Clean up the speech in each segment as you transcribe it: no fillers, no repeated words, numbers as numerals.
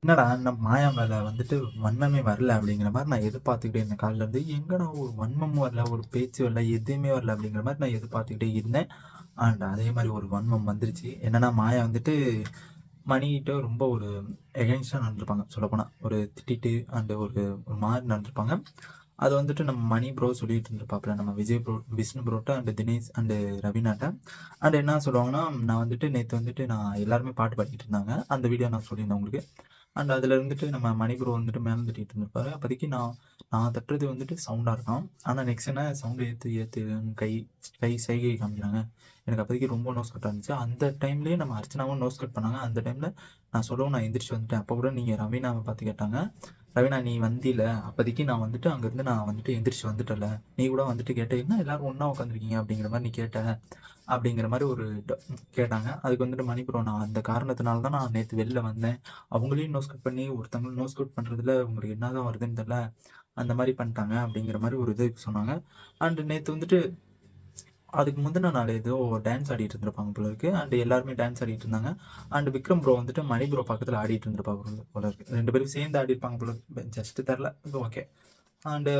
என்னடா நம்ம மாயா மேல வந்துட்டு வன்மமே வரல அப்படிங்கிற மாதிரி நான் எதிர்பார்த்துக்கிட்டே இருந்தேன். காலைல இருந்து எங்கடா ஒரு வன்மமும் வரல, ஒரு பேச்சு வரல, எதுவுமே வரல அப்படிங்கிற மாதிரி நான் எதிர்பார்த்துக்கிட்டே இருந்தேன். அண்ட் அதே மாதிரி ஒரு வன்மம் வந்துருச்சு. என்னன்னா மாயா வந்துட்டு மணிகிட்ட ரொம்ப ஒரு எகென்ஸ்டாக நடந்திருப்பாங்க. சொல்லப்போனால் ஒரு திட்டிட்டு அண்டு ஒரு ஒரு மாதிரி நடந்திருப்பாங்க. அது வந்துட்டு நம்ம மணி ப்ரோ சொல்லிட்டு இருந்திருப்பாப்புல, நம்ம விஜய் ப்ரோ, விஷ்ணு ப்ரோட்ட அண்டு தினேஷ் அண்டு ரவீனாட்ட. அண்ட் என்ன சொல்லுவாங்கன்னா, நான் வந்துட்டு நேற்று வந்துட்டு நான் எல்லாருமே பாட்டு பாடிட்டு இருந்தாங்க. அந்த வீடியோ நான் சொல்லியிருந்தேன் உங்களுக்கு. அண்ட் அதில் இருந்துட்டு நம்ம மணி ப்ரோ வந்துட்டு மேலே தட்டிட்டு இருந்திருப்பாரு. அப்போதைக்கு நான் நான் தட்டுறது வந்துட்டு சவுண்டாக இருக்கும். ஆனால் நெக்ஸ்ட் என்ன சவுண்டு ஏற்று ஏற்று கை கை சைகை காமிக்கிறாங்க. எனக்கு அப்போதைக்கு ரொம்ப நோஸ் கட் இருந்துச்சு. அந்த டைம்லேயே நம்ம அர்ச்சனாவும் நோஸ் கட் பண்ணாங்க. அந்த டைமில் நான் சொல்லவும் நான் எந்திரிச்சு வந்துட்டேன். அப்போ கூட நீங்கள் ரவீனாவை பார்த்து கேட்டாங்க. ரவீனா நீ வந்தில அப்போதைக்கு நான் வந்துட்டு அங்கேருந்து நான் வந்துட்டு எந்திரிச்சு வந்துட்டல, நீ கூட வந்துட்டு கேட்டீங்கன்னா எல்லாரும் ஒன்றா உட்காந்துருக்கீங்க அப்படிங்கிற மாதிரி நீ கேட்ட அப்படிங்கிற மாதிரி ஒரு கேட்டாங்க. அதுக்கு வந்துட்டு மணி ப்ரோ நான் அந்த காரணத்தினால தான் நான் நேற்று வெளில வந்தேன். அவங்களையும் நோஸ் கட் பண்ணி ஒருத்தவங்களும் நோஸ் கட் பண்ணுறதுல உங்களுக்கு என்ன தான் வருதுன்னு தெரில, அந்த மாதிரி பண்ணிட்டாங்க அப்படிங்கிற மாதிரி ஒரு இது சொன்னாங்க. அண்டு நேற்று வந்துட்டு அதுக்கு முந்தின நாள் ஏதோ டான்ஸ் ஆடிட்டு இருந்திருப்பாங்க போல இருக்கு. அண்ட் எல்லாருமே டான்ஸ் ஆடிட்டு இருந்தாங்க. அண்ட் விக்ரம் ப்ரோ வந்துட்டு மணி ப்ரோ பக்கத்தில் ஆடிட்டு இருந்திருப்பாங்க போல இருக்கு. 2 பேரும் சேர்ந்து ஆடிருப்பாங்க போல இருக்கு. ஜஸ்ட் தெரில, இது ஓகே. அண்டு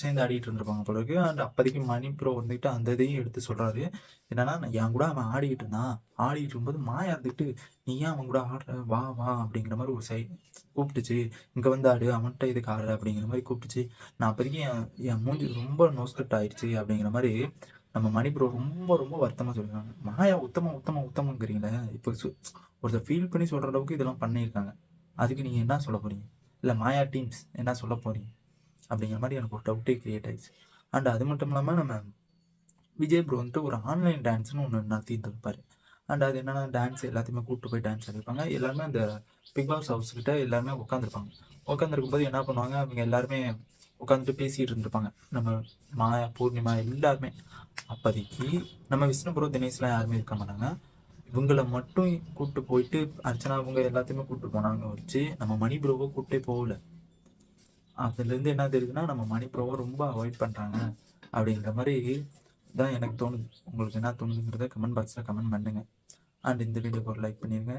சேர்ந்து ஆடிட்டு இருந்திருப்பாங்க போல இருக்கு. அண்ட் அப்போதைக்கு மணி ப்ரோ வந்துட்டு அந்த இதையும் எடுத்து சொல்கிறாரு. என்னன்னா என் கூட அவன் ஆடிக்கிட்டு இருந்தான். ஆடிட்டு இருக்கும்போது மாயா இருந்துட்டு நீ ஏன் அவன் கூட ஆடுற, வா வா அப்படிங்கிற மாதிரி ஒரு கூப்பிட்டுச்சு. இங்கே வந்து ஆடு, அவன்கிட்ட இதுக்கு ஆடுற அப்படிங்கிற மாதிரி கூப்பிட்டுச்சு. நான் அப்போதைக்கு என் என் மூஞ்சி ரொம்ப நோஸ்கட் ஆயிடுச்சு அப்படிங்கிற மாதிரி நம்ம மணி ப்ரோ ரொம்ப ரொம்ப வருத்தமாக சொல்லியிருக்காங்க. மாயா உத்தமங்கிறீங்களே, இப்போ ஒருத்தர் ஃபீல் பண்ணி சொல்கிற அளவுக்கு இதெல்லாம் பண்ணியிருக்காங்க. அதுக்கு நீங்கள் என்ன சொல்ல போகிறீங்க? இல்லை மாயா டீம்ஸ் என்ன சொல்ல போகிறீங்க அப்படிங்கிற மாதிரி எனக்கு ஒரு டவுட்டே கிரியேட் ஆயிடுச்சு. அண்ட் அது மட்டும் இல்லாமல் நம்ம விஜய் ப்ரோ வந்துட்டு ஒரு ஆன்லைன் டான்ஸ்னு ஒன்று நடத்திட்டு இருப்பார். அண்ட் அது என்னென்னா டான்ஸ் எல்லாத்தையுமே கூப்பிட்டு போய் டான்ஸ் ஆடிருப்பாங்க. எல்லாருமே அந்த பிக் பாஸ் ஹவுஸ் கிட்ட எல்லாருமே உட்காந்துருப்பாங்க. உட்காந்துருக்கும்போது என்ன பண்ணுவாங்க, அவங்க எல்லாருமே உட்காந்துட்டு பேசிகிட்டு இருந்திருப்பாங்க. நம்ம மாயா, பூர்ணிமா எல்லாருமே. அப்போதைக்கு நம்ம விஷ்ணு ப்ரோ, தினேஷ்லாம் யாருமே இருக்க மாட்டாங்க. இவங்களை மட்டும் கூப்பிட்டு போயிட்டு அர்ச்சனா அவங்க எல்லாத்தையுமே கூப்பிட்டு போனாங்க வச்சு, நம்ம மணி ப்ரோவை கூப்பிட்டே போகல. அதுலேருந்து என்ன தெரியுதுன்னா நம்ம மணி ப்ரோவை ரொம்ப அவாய்ட் பண்ணுறாங்க அப்படிங்கிற மாதிரி தான் எனக்கு தோணுது. உங்களுக்கு என்ன தோணுதுங்கிறத கமெண்ட் பாக்ஸில் கமெண்ட் பண்ணுங்கள். அண்ட் இந்த வீடியோக்கு ஒரு லைக் பண்ணிடுங்க.